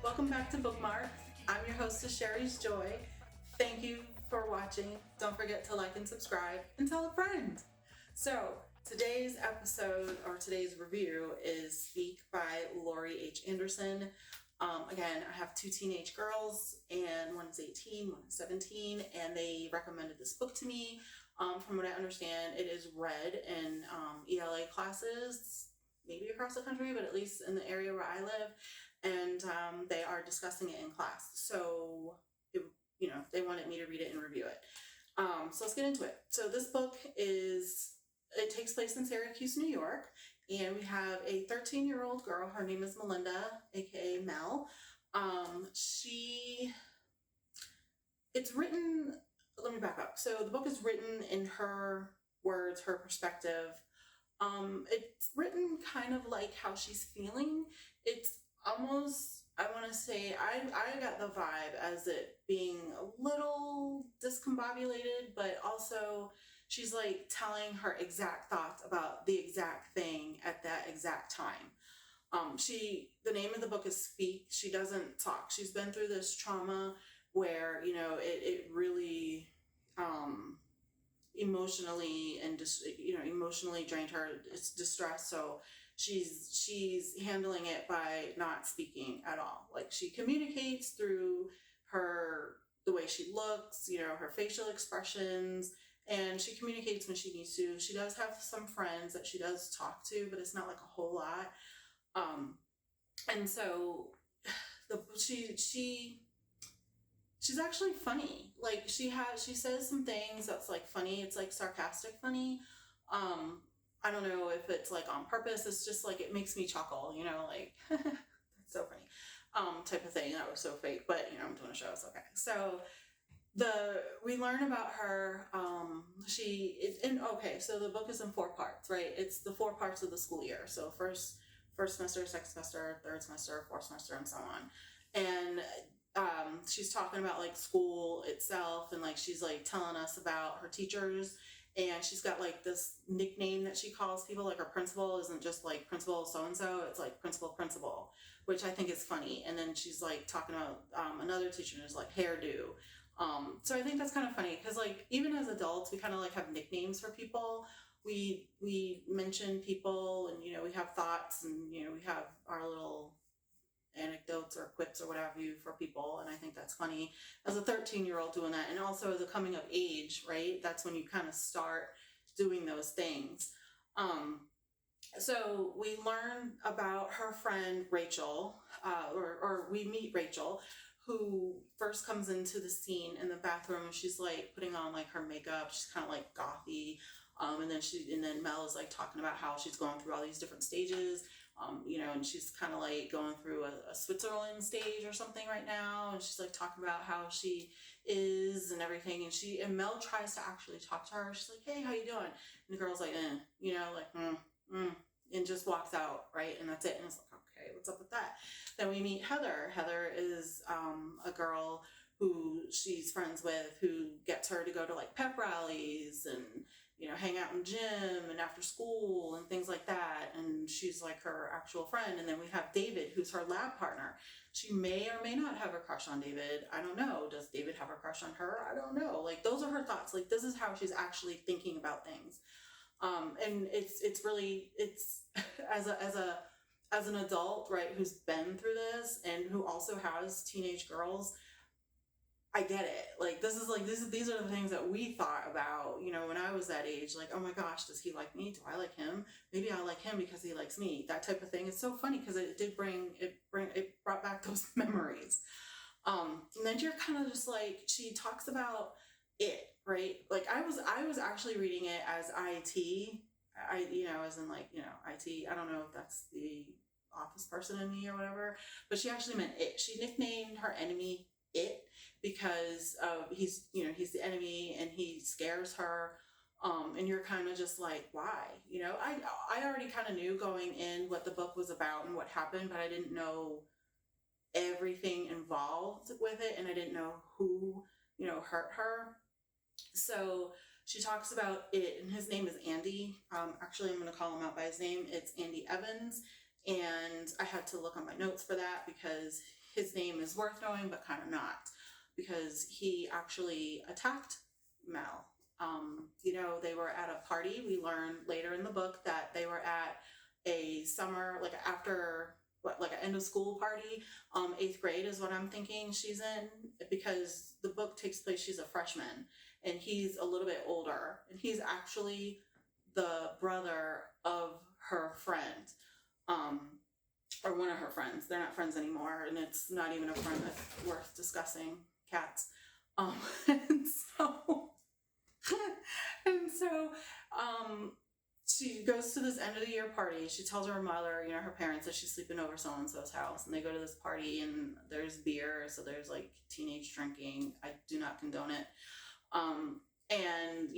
Welcome back to BookMarked. I'm your hostess, Sherry's Joy. Thank you for watching. Don't forget to like and subscribe and tell a friend. So today's episode, or today's review, is Speak by Laurie H. Anderson. Again, I have two teenage girls, and one is 18, one is 17, and they recommended this book to me. From what I understand, it is read in ELA classes, maybe across the country, but at least in the area where I live, and they are discussing it in class. So, they wanted me to read it and review it. So let's get into it. So this book it takes place in Syracuse, New York, and we have a 13-year-old girl. Her name is Melinda, aka Mel. Let me back up. So the book is written in her words, her perspective. It's written kind of like how she's feeling. It's almost, I want to say, I got the vibe as it being a little discombobulated, but also she's like telling her exact thoughts about the exact thing at that exact time. The name of the book is Speak. She doesn't talk. She's been through this trauma where, it really, emotionally and emotionally drained her. It's distress. So she's handling it by not speaking at all. Like, she communicates through the way she looks, her facial expressions, and she communicates when she needs to. She does have some friends that she does talk to, but it's not like a whole lot. And so she's actually funny. Like, she says some things that's like funny. It's like sarcastic funny. I don't know if it's like on purpose. It's just like, it makes me chuckle, like, that's so funny, type of thing. That was so fake, but I'm doing a show. It's okay. So we learn about her. So the book is in 4 parts, right? It's the 4 parts of the school year. So first semester, second semester, third semester, fourth semester, and so on. And she's talking about like school itself, and like she's like telling us about her teachers, and she's got like this nickname that she calls people. Like, her principal isn't just like principal so-and-so, it's like principal, which I think is funny. And then she's like talking about another teacher who's like hairdo. So I think that's kind of funny, because like, even as adults, we kind of like have nicknames for people. We mention people, and we have thoughts, and we have our little anecdotes or quips or whatever for people, and I think that's funny as a 13-year-old doing that. And also the coming of age, right? That's when you kind of start doing those things. So we learn about her friend Rachel, or we meet Rachel, who first comes into the scene in the bathroom, and she's like putting on like her makeup. She's kind of like gothy. And then Mel is like talking about how she's going through all these different stages, and she's kind of like going through a Switzerland stage or something right now. And she's like talking about how she is and everything. And Mel tries to actually talk to her. She's like, "Hey, how you doing?" And the girl's like, and just walks out, right? And that's it. And it's like, okay, what's up with that? Then we meet Heather. Heather is a girl who she's friends with, who gets her to go to like pep rallies and hang out in gym and after school and things like that. And she's like her actual friend. And then we have David, who's her lab partner. She may or may not have a crush on David. I don't know. Does David have a crush on her? I don't know. Like, those are her thoughts. Like, this is how she's actually thinking about things. And it's really, as an adult, right, who's been through this and who also has teenage girls, I get it. Like, these are the things that we thought about, when I was that age. Like, oh my gosh, does he like me? Do I like him? Maybe I like him because he likes me. That type of thing. It's so funny because it brought back those memories. And then you're kind of just like, she talks about it, right? Like, I was actually reading it as IT. As in like, IT. I don't know if that's the office person in me or whatever, but she actually meant it. She nicknamed her enemy it because he's the enemy and he scares her. And you're kind of just like, why? I already kind of knew going in what the book was about and what happened, but I didn't know everything involved with it, and I didn't know who, hurt her. So she talks about it, and his name is Andy. Actually, I'm going to call him out by his name. It's Andy Evans. And I had to look on my notes for that because his name is worth knowing, but kind of not, because he actually attacked Mel. They were at a party. We learned later in the book that they were at a summer, like after like an end of school party. 8th grade is what I'm thinking she's in, because the book takes place, she's a freshman and he's a little bit older, and he's actually the brother of her friend, or one of her friends. They're not friends anymore, and it's not even a friend that's worth discussing. Cats. And so and so she goes to this end of the year party. She tells her mother, her parents, that she's sleeping over so and so's house, and they go to this party and there's beer, so there's like teenage drinking. I do not condone it. And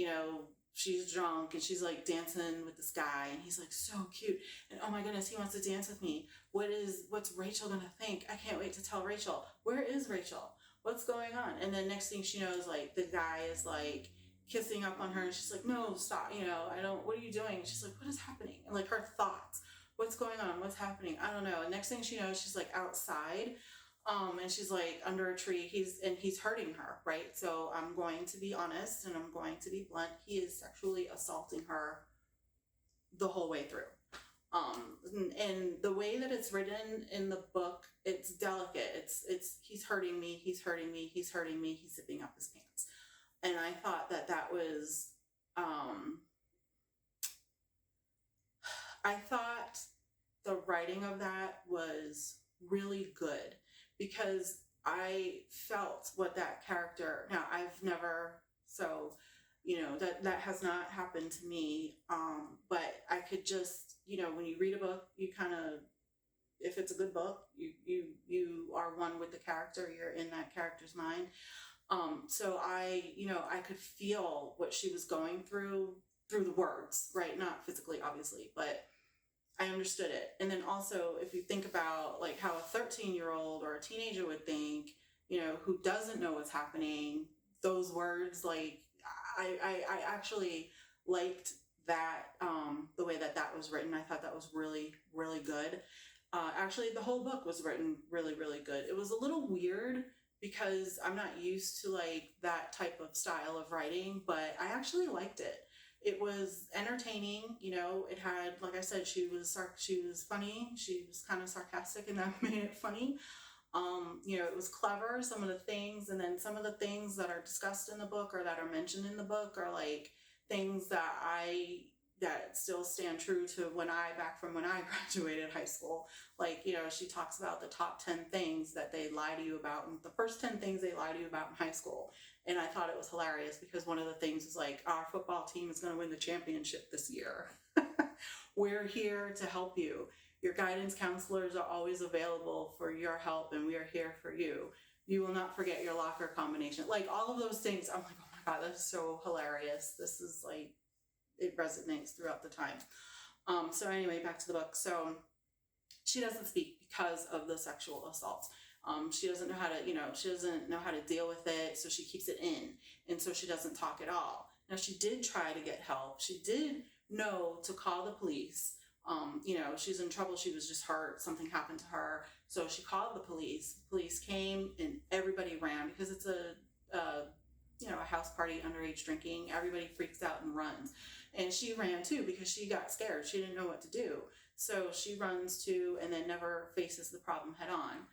she's drunk and she's like dancing with this guy, and he's like so cute, and oh my goodness, he wants to dance with me. What's Rachel gonna think? I can't wait to tell Rachel. Where is Rachel? What's going on? And then next thing she knows, like the guy is like kissing up on her, and she's like, no, stop, I don't, what are you doing? And she's like, what is happening? And like her thoughts, what's going on? What's happening? I don't know. And next thing she knows, she's like outside, and she's like under a tree. He's hurting her, right? So I'm going to be honest and I'm going to be blunt. He is sexually assaulting her the whole way through. And the way that it's written in the book, it's delicate. It's he's hurting me, he's hurting me, he's hurting me, he's zipping up his pants. And I thought that was, I thought the writing of that was really good, because I felt what that character, now I've never, so, that has not happened to me. But I could just, when you read a book, you kind of, if it's a good book, you are one with the character, you're in that character's mind. So I could feel what she was going through the words, right? Not physically, obviously, but I understood it. And then also, if you think about like how a 13-year-old or a teenager would think, who doesn't know what's happening, those words, like I actually liked that, the way that was written. I thought that was really, really good. Actually, the whole book was written really, really good. It was a little weird because I'm not used to like that type of style of writing, but I actually liked it. It was entertaining, it had, like I said, she was funny, she was kind of sarcastic, and that made it funny. It was clever, some of the things, and then some of the things that are discussed in the book or that are mentioned in the book are like things that still stand true to back from when I graduated high school. Like, she talks about the top 10 things that they lie to you about, and the first 10 things they lie to you about in high school. And I thought it was hilarious because one of the things was like, our football team is going to win the championship this year. We're here to help you. Your guidance counselors are always available for your help, and we are here for you. You will not forget your locker combination. Like all of those things. I'm like, oh my God, that's so hilarious. This is like, it resonates throughout the time. So anyway, back to the book. So she doesn't speak because of the sexual assault. She doesn't know how to deal with it, so she keeps it in, and so she doesn't talk at all. Now, she did try to get help. She did know to call the police. She's in trouble. She was just hurt. Something happened to her, so she called the police. Police came, and everybody ran because it's a house party, underage drinking. Everybody freaks out and runs, and she ran too because she got scared. She didn't know what to do, so she runs too, and then never faces the problem head on.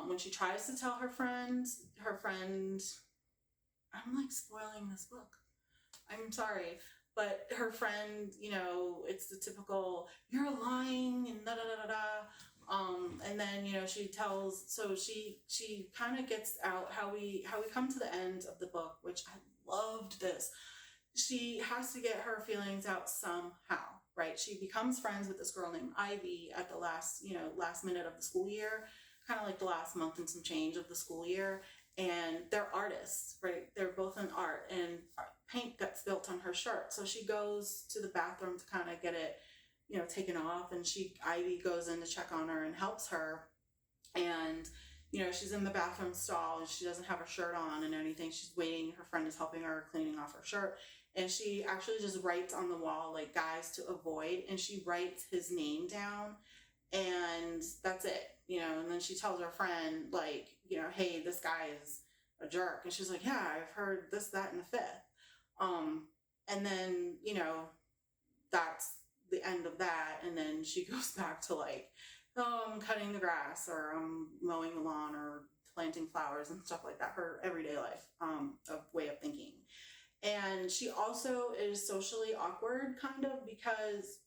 When she tries to tell her friend, I'm like spoiling this book. I'm sorry, but her friend, it's the typical, you're lying and da da da da da. And then, she tells, so she kind of gets out how we come to the end of the book, which I loved this. She has to get her feelings out somehow, right? She becomes friends with this girl named Ivy at the last minute of the school year, kind of like the last month and some change of the school year. And they're artists, right? They're both in art, and paint got spilt on her shirt. So she goes to the bathroom to kind of get it, taken off. And Ivy goes in to check on her and helps her. And, she's in the bathroom stall and she doesn't have her shirt on and anything. She's waiting. Her friend is helping her cleaning off her shirt. And she actually just writes on the wall, like, guys to avoid. And she writes his name down. and that's it, and then she tells her friend, like, hey, this guy is a jerk, and she's like, yeah, I've heard this, that, and the fifth. And then, that's the end of that, and then she goes back to like, oh, I'm cutting the grass, or I'm mowing the lawn, or planting flowers and stuff like that, her everyday life, of way of thinking. And she also is socially awkward, kind of, because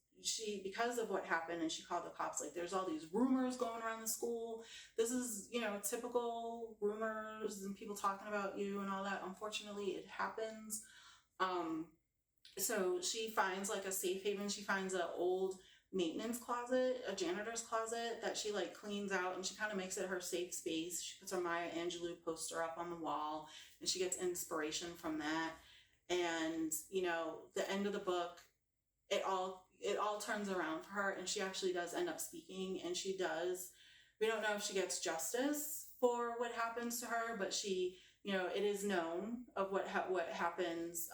of what happened, and she called the cops. Like, there's all these rumors going around the school. This is, typical rumors and people talking about you and all that. Unfortunately, it happens. So she finds like a safe haven. She finds an old maintenance closet, a janitor's closet, that she like cleans out, and she kind of makes it her safe space. She puts her Maya Angelou poster up on the wall, and she gets inspiration from that. And the end of the book, it all turns around for her, and she actually does end up speaking, and she does. We don't know if she gets justice for what happens to her, but she, it is known of what happens,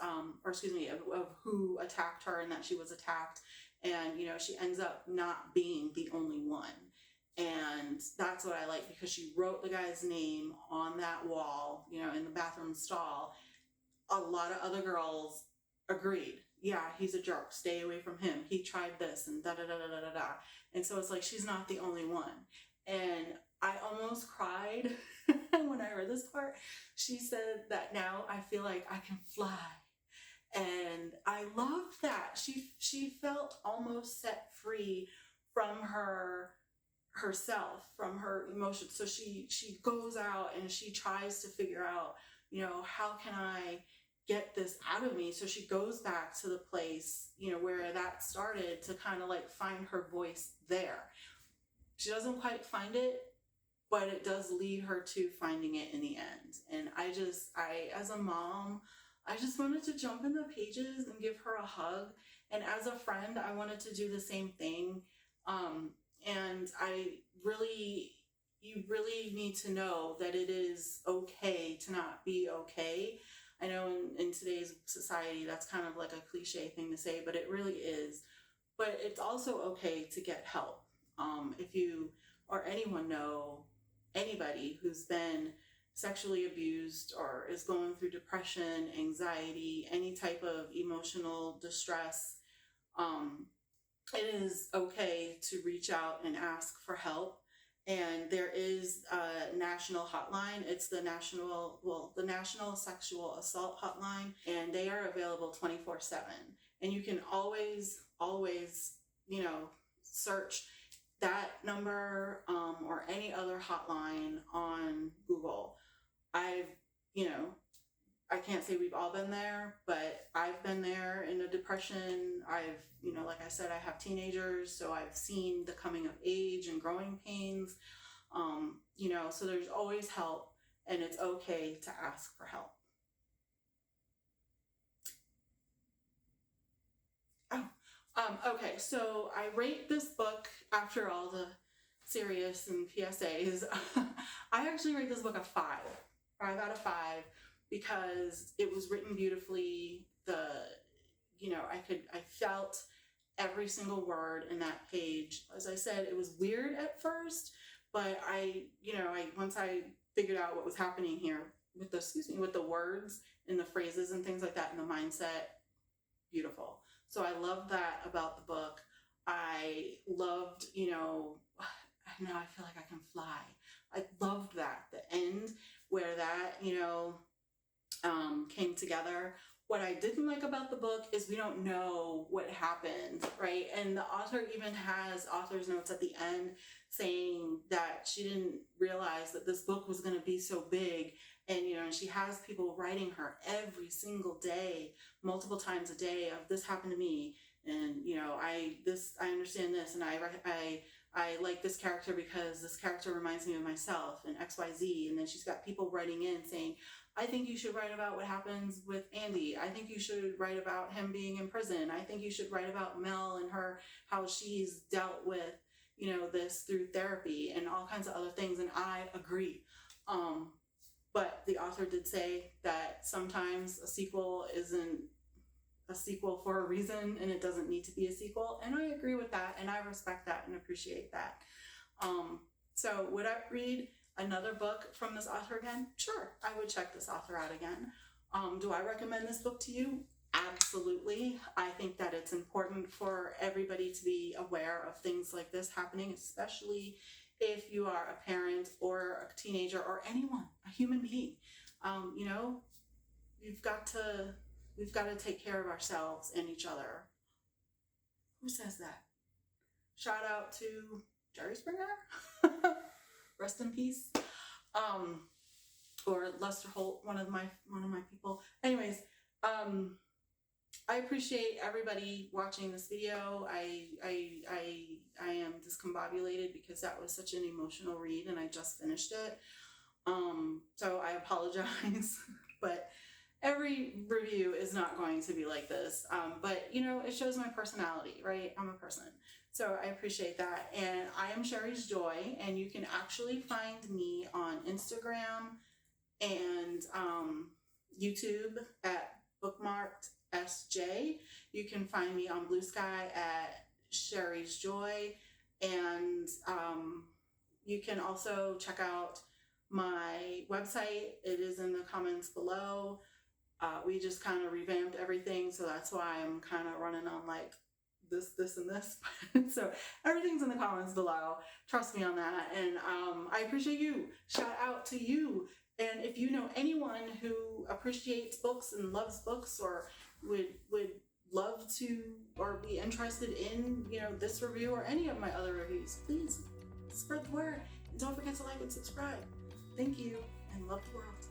or excuse me, of who attacked her, and that she was attacked, and she ends up not being the only one. And that's what I like, because she wrote the guy's name on that wall, in the bathroom stall. A lot of other girls agreed, yeah, he's a jerk, stay away from him, he tried this, and da da da da da da. And so it's like, she's not the only one. And I almost cried when I read this part. She said that now I feel like I can fly. And I loved that. She felt almost set free from herself, from her emotions. So she goes out and she tries to figure out, how can I get this out of me? So she goes back to the place, where that started, to kind of like find her voice there. She doesn't quite find it, but it does lead her to finding it in the end. And I, as a mom, I just wanted to jump in the pages and give her a hug. And as a friend, I wanted to do the same thing. And you really need to know that it is okay to not be okay. I know in today's society, that's kind of like a cliche thing to say, but it really is. But it's also okay to get help. If you or anyone know anybody who's been sexually abused, or is going through depression, anxiety, any type of emotional distress, it is okay to reach out and ask for help. And there is a national hotline. It's the National Sexual Assault Hotline, and they are available 24/7. And you can always, search that number, or any other hotline on Google. I can't say we've all been there, but I've been there in a depression. Like I said, I have teenagers, so I've seen the coming of age and growing pains. So there's always help, and it's okay to ask for help. Okay, so I rate this book, after all the serious and PSAs, I actually rate this book a 5 out of 5, because it was written beautifully. I felt every single word in that page. As I said, it was weird at first, but once I figured out what was happening here with the words and the phrases and things like that, and the mindset, beautiful. So I love that about the book. I loved, now I feel like I can fly. I loved that, the end where that, came together. What I didn't like about the book is we don't know what happened, right? And the author even has author's notes at the end saying that she didn't realize that this book was going to be so big. And, and she has people writing her every single day, multiple times a day, of this happened to me. And, I understand this, and I like this character because this character reminds me of myself, and XYZ. And then she's got people writing in saying, I think you should write about what happens with Andy. I think you should write about him being in prison. I think you should write about Mel and how she's dealt with, this through therapy and all kinds of other things. And I agree. But the author did say that sometimes a sequel isn't a sequel for a reason, and it doesn't need to be a sequel. And I agree with that, and I respect that and appreciate that. So would I read another book from this author again? Sure, I would check this author out again. Do I recommend this book to you? Absolutely. I think that it's important for everybody to be aware of things like this happening, especially if you are a parent or a teenager or anyone, a human being. You know, we've got to take care of ourselves and each other. Who says that? Shout out to Jerry Springer. Rest in peace. Or Lester Holt, one of my people. Anyways, I appreciate everybody watching this video. I am discombobulated because that was such an emotional read and I just finished it. So I apologize, but every review is not going to be like this. But you know, it shows my personality, right? I'm a person. So I appreciate that. And I am Sherry's Joy, and you can actually find me on Instagram and YouTube at BookMarkedSJ. You can find me on Blue Sky at Sherry's Joy, and you can also check out my website. It is in the comments below. We just kind of revamped everything, so that's why I'm kind of running on like this, and this. So everything's in the comments below. Trust me on that. And I appreciate you. Shout out to you. And if you know anyone who appreciates books and loves books, or would love to or be interested in, you know, this review or any of my other reviews, please spread the word. And don't forget to like and subscribe. Thank you, and love the world.